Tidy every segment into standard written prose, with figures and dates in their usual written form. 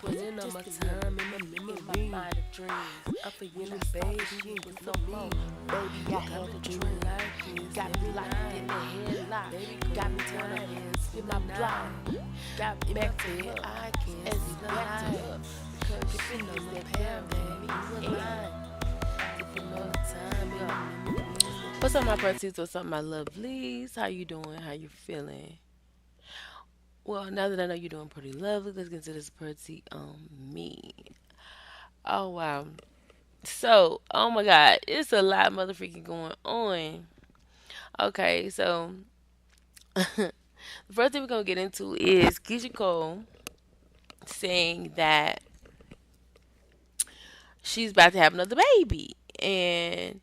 Was in on my time in my memory. I'm for you, baby, you for me. Baby, I Got had me a feeling dream. like this Got me every locked in the night. headlock. Baby, Got come me wanna tight and hit spend my the block. night. Got In my back to bed, her I can't and sleep the back to night. her. Cause If she it is was that that pair, paramedic, baby, you and and mine. Sipping on look, the time in go. my What's memories. up, my parties? What's up, my lovelies? How you doing? How you feeling? Well, now that I know you're doing pretty lovely, let's get into this pretty me. Oh wow. So, oh my God, it's a lot motherfucking going on. Okay, so the first thing we're gonna get into is Keisha Cole saying that she's about to have another baby, and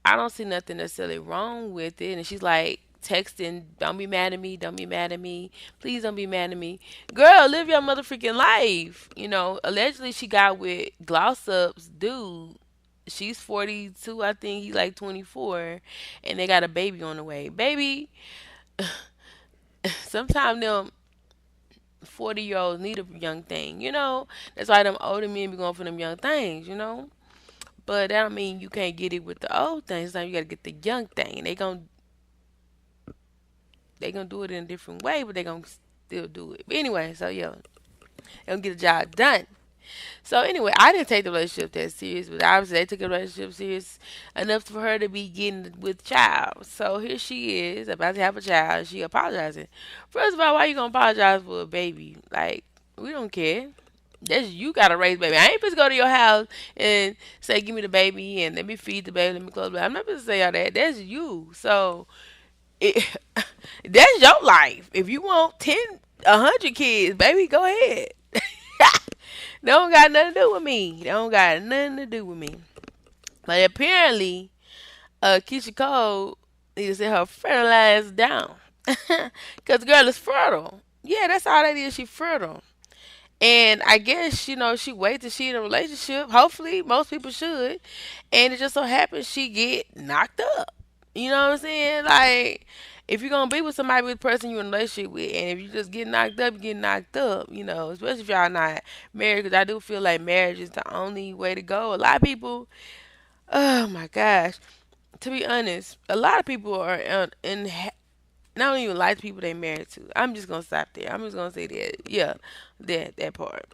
I don't see nothing necessarily wrong with it. And she's like texting, "Don't be mad at me. Don't be mad at me. Please don't be mad at me, girl. Live your motherfucking life." Allegedly she got with Gloss Up's dude. She's 42, I think he's like 24, and they got a baby on the way. Baby, sometimes them 40-year-olds need a young thing. That's why them older men be going for them young things. But that don't mean you can't get it with the old things. Now you gotta get the young thing. They gonna do it in a different way, but they gonna still do it. But anyway, so yeah, they gonna get the job done. So anyway, I didn't take the relationship that serious, but obviously they took the relationship serious enough for her to be getting with child. So here she is about to have a child. She apologizing. First of all, why you gonna apologize for a baby? Like, we don't care. That's you gotta raise baby. I ain't supposed to go to your house and say, "Give me the baby and let me feed the baby, let me clothe the baby." I'm not supposed to say all that. That's you. So it, that's your life. If you want 10, 100 kids, baby, go ahead. They don't got nothing to do with me. They don't got nothing to do with me. But apparently, Keisha Cole needs to sit her fertilizer down. Because the girl is fertile. Yeah, that's all that is. She fertile. And I guess, she waits till she in a relationship. Hopefully, most people should. And it just so happens she get knocked up. You know what I'm saying? Like, if you're gonna be with somebody with the person you're in a relationship with, and if you just get knocked up, you get knocked up. Especially if y'all not married, because I do feel like marriage is the only way to go. A lot of people, oh my gosh, to be honest, a lot of people are not even like the people they married to. I'm just gonna stop there. I'm just gonna say that, yeah, that part.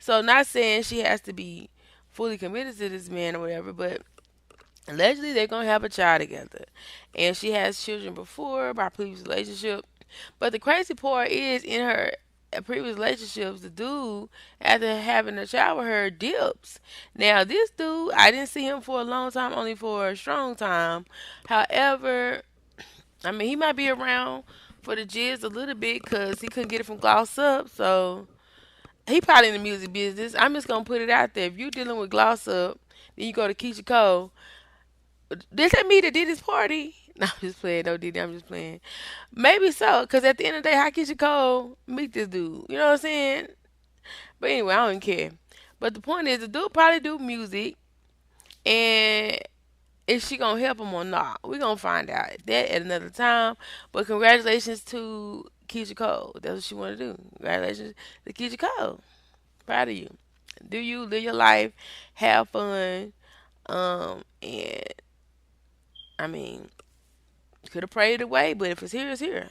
So, not saying she has to be fully committed to this man or whatever, but allegedly they're gonna have a child together, and she has children before by previous relationship. But the crazy part is, in her previous relationships, the dude, after having a child with her, dips. Now this dude, I didn't see him for a long time, only for a strong time. However, I mean, he might be around for the jizz a little bit because he couldn't get it from Gloss Up, so he probably in the music business. I'm just gonna put it out there. If you dealing with Gloss Up, then you go to Keisha Cole. Did that me that did this party? No, I'm just playing. No, did I'm just playing. Maybe so, because at the end of the day, how Keisha Cole meet this dude? You know what I'm saying? But anyway, I don't care. But the point is, the dude probably do music, and is she gonna help him or not? We gonna find out that at another time. But congratulations to Keisha Cole. That's what she wanna do. Congratulations to Keisha Cole. Proud of you. Do you live your life, have fun, and I mean, could have prayed it away, but if it's here, it's here.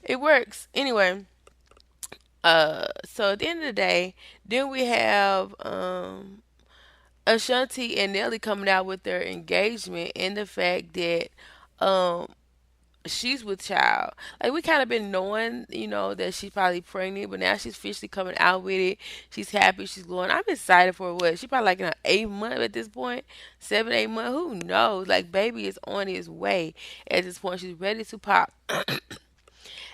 It works. Anyway, so at the end of the day, then we have Ashanti and Nelly coming out with their engagement and the fact that um she's with child. Like, we kind of been knowing, that she's probably pregnant, but now she's officially coming out with it. She's happy. She's glowing. I'm excited for what she probably like in her 8th month at this point, 7, 8 months. Who knows? Like, baby is on his way at this point. She's ready to pop.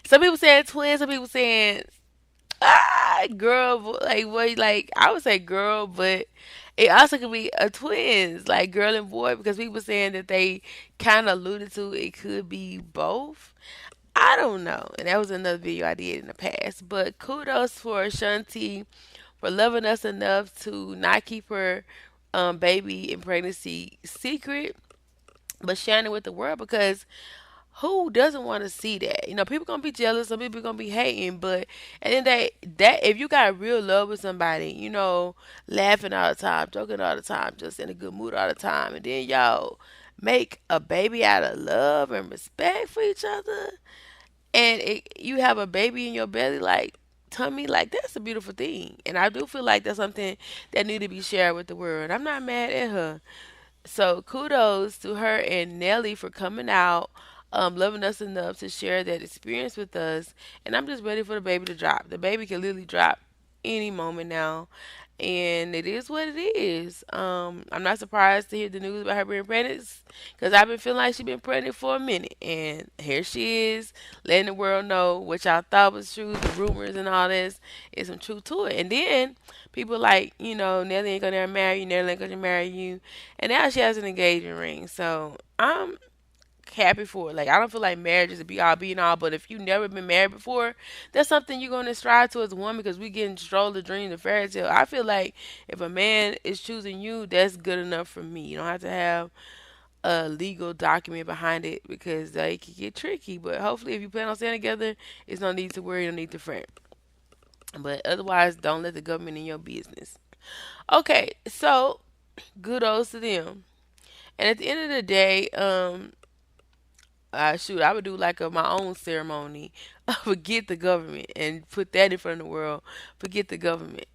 Some people saying twins. Some people saying girl. Like, what? Like, I would say girl, but it also could be a twins, like girl and boy, because people saying that they kind of alluded to it could be both. I don't know. And that was another video I did in the past. But kudos for Shanti for loving us enough to not keep her baby and pregnancy secret, but sharing it with the world, because Who doesn't want to see that? You know, people gonna be jealous, some people gonna be hating, but at the end of the day, that if you got real love with somebody, you know, laughing all the time, joking all the time, just in a good mood all the time, and then y'all make a baby out of love and respect for each other, and you have a baby in your belly, like tummy, like that's a beautiful thing. And I do feel like that's something that need to be shared with the world. I'm not mad at her. So kudos to her and Nelly for coming out, loving us enough to share that experience with us. And I'm just ready for the baby to drop. The baby can literally drop any moment now. And it is what it is. I'm not surprised to hear the news about her being pregnant because I've been feeling like she's been pregnant for a minute. And here she is, letting the world know what y'all thought was true, the rumors and all this, is some truth to it. And then people like, you know, Nelly ain't gonna marry you, Nelly ain't gonna marry you. And now she has an engagement ring. So I'm happy for it. Like I don't feel like marriage is a be all be and all, but if you've never been married before, that's something you're gonna strive to as a woman because we getting strolled the dream, the fairy tale. I feel like if a man is choosing you, that's good enough for me. You don't have to have a legal document behind it because they can get tricky. But hopefully, if you plan on staying together, it's no need to worry, no need to fret. But otherwise, don't let the government in your business. Okay, so kudos to them. And at the end of the day, shoot, I would do like my own ceremony. Forget the government and put that in front of the world. Forget the government.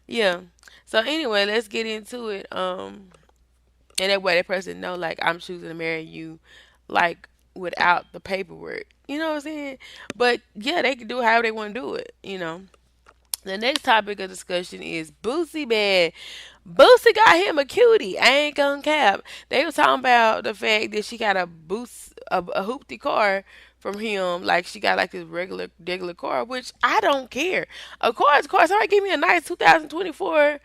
Yeah. So anyway, let's get into it. And that way that person know like I'm choosing to marry you, like without the paperwork. You know what I'm saying? But yeah, they can do it however they want to do it. You know. The next topic of discussion is Boosie bad. Boosie got him a cutie. I ain't gonna cap. They was talking about the fact that she got a hoopty car from him. Like she got like this regular car, which I don't care. Of course, of course. Somebody give me a nice 2024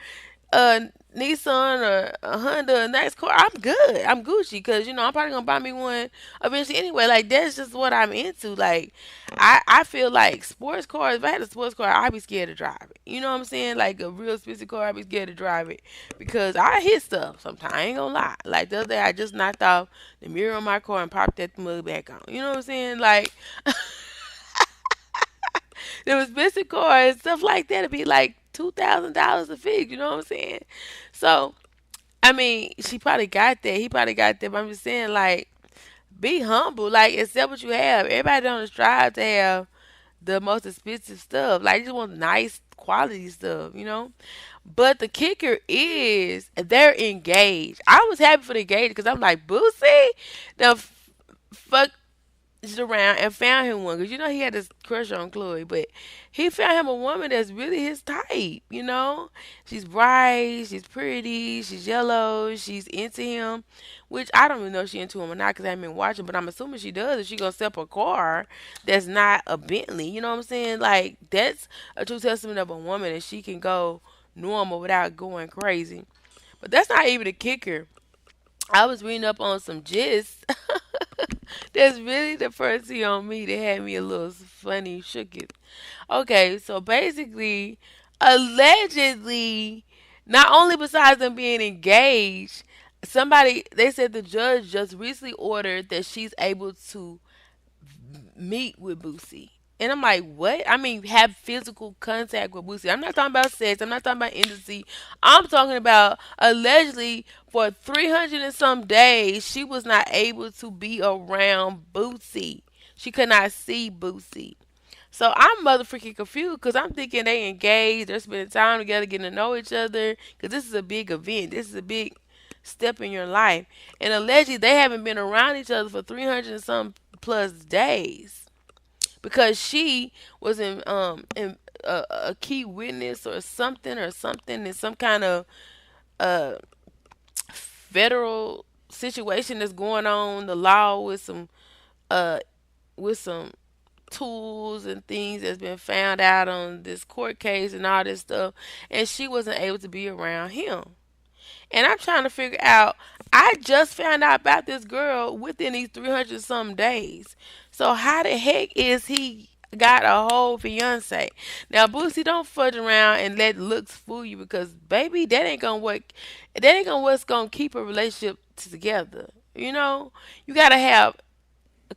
a Nissan or a Honda, a nice car, I'm good. I'm Gucci because you know I'm probably gonna buy me one eventually anyway. Like that's just what I'm into. Like I feel like sports cars. If I had a sports car, I'd be scared to drive it. You know what I'm saying? Like a real expensive car, I'd be scared to drive it because I hit stuff sometimes. I ain't gonna lie. Like the other day, I just knocked off the mirror on my car and popped that mug back on. You know what I'm saying? Like there was expensive cars, stuff like that. It'd be like $2,000 a fix. You know what I'm saying? So I mean, she probably got that. He probably got that. But I'm just saying, like, be humble. Like, accept what you have. Everybody don't strive to have the most expensive stuff. Like, you just want nice quality stuff, you know? But the kicker is they're engaged. I was happy for the engaged because I'm like, Boosie, the fuck around and found him one because you know he had this crush on Chloe, but he found him a woman that's really his type. You know, she's bright, she's pretty, she's yellow, she's into him, which I don't even know if she into him or not because I haven't been watching, but I'm assuming she does. If she gonna sell a car that's not a Bentley, you know what I'm saying? Like that's a true testament of a woman, and she can go normal without going crazy. But that's not even the kicker. I was reading up on some gist. That's really the first thing on me that had me a little funny, shook it. Okay, so basically, allegedly, not only besides them being engaged, they said the judge just recently ordered that she's able to meet with Boosie. And I'm like, what? I mean, have physical contact with Boosie. I'm not talking about sex. I'm not talking about intimacy. I'm talking about allegedly for 300 and some days, she was not able to be around Boosie. She could not see Boosie. So I'm motherfucking confused because I'm thinking they engaged, they're spending time together, getting to know each other. Because this is a big event. This is a big step in your life. And allegedly, they haven't been around each other for 300 and some plus days because she was in a key witness or something in some kind of uh federal situation that's going on the law uh with some tools and things that's been found out on this court case and all this stuff, and she wasn't able to be around him. And I'm trying to figure out, I just found out about this girl within these 300 some days. So how the heck is he got a whole fiance? Now, Boosie, don't fudge around and let looks fool you because, baby, that ain't gonna work. That ain't gonna what's gonna keep a relationship together. You know, you gotta have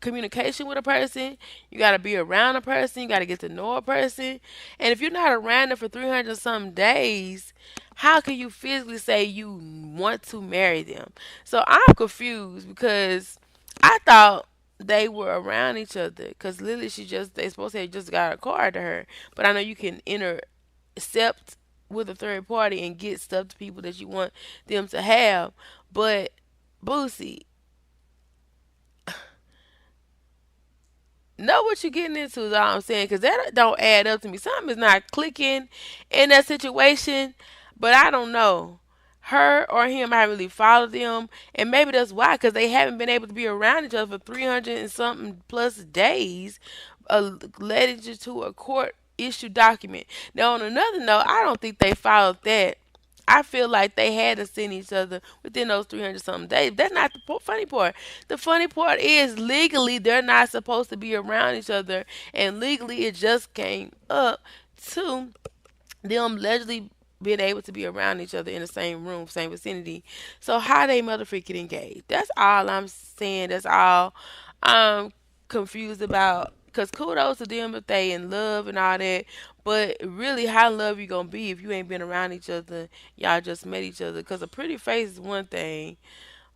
communication with a person. You got to be around a person. You got to get to know a person. And if you're not around them for 300 some days, how can you physically say you want to marry them? So I'm confused because I thought they were around each other because literally they supposed to have just got a card to her. But I know you can intercept with a third party and get stuff to people that you want them to have. But Boosie, know what you're getting into is all I'm saying, because that don't add up to me. Something is not clicking in that situation, but I don't know. Her or him, I really followed them, and maybe that's why, because they haven't been able to be around each other for 300 and something plus days, led you to a court issue document. Now, on another note, I don't think they followed that. I feel like they had to send each other within those 300 something days. That's not the funny part. The funny part is legally they're not supposed to be around each other, and legally it just came up to them allegedly being able to be around each other in the same room, same vicinity. So how they motherfucking engaged? That's all I'm saying. That's all I'm confused about. Cause kudos to them if they in love and all that, but really, how in love you gonna be if you ain't been around each other? Y'all just met each other. Cause a pretty face is one thing,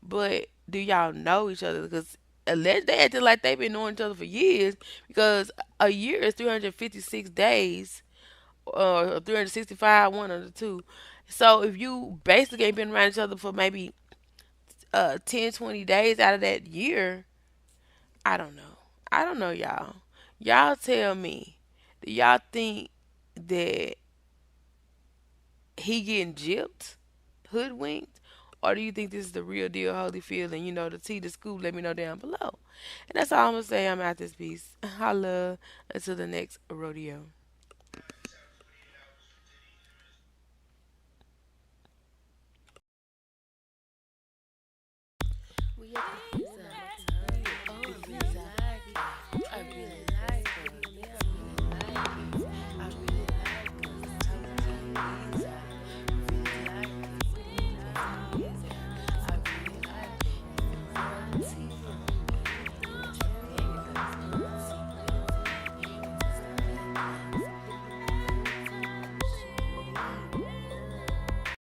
but do y'all know each other? Because alleged they acting like they've been knowing each other for years. Because a year is 356 days, or 365, one of the two. So if you basically ain't been around each other for maybe 10, 20 days out of that year, I don't know. I don't know, y'all. Y'all tell me. Do y'all think that he getting gypped, hoodwinked, or do you think this is the real deal, Holyfield? And you know, the tea, the scoop, let me know down below. And that's all I'm gonna say. I'm out this piece. Holla until the next rodeo. We at the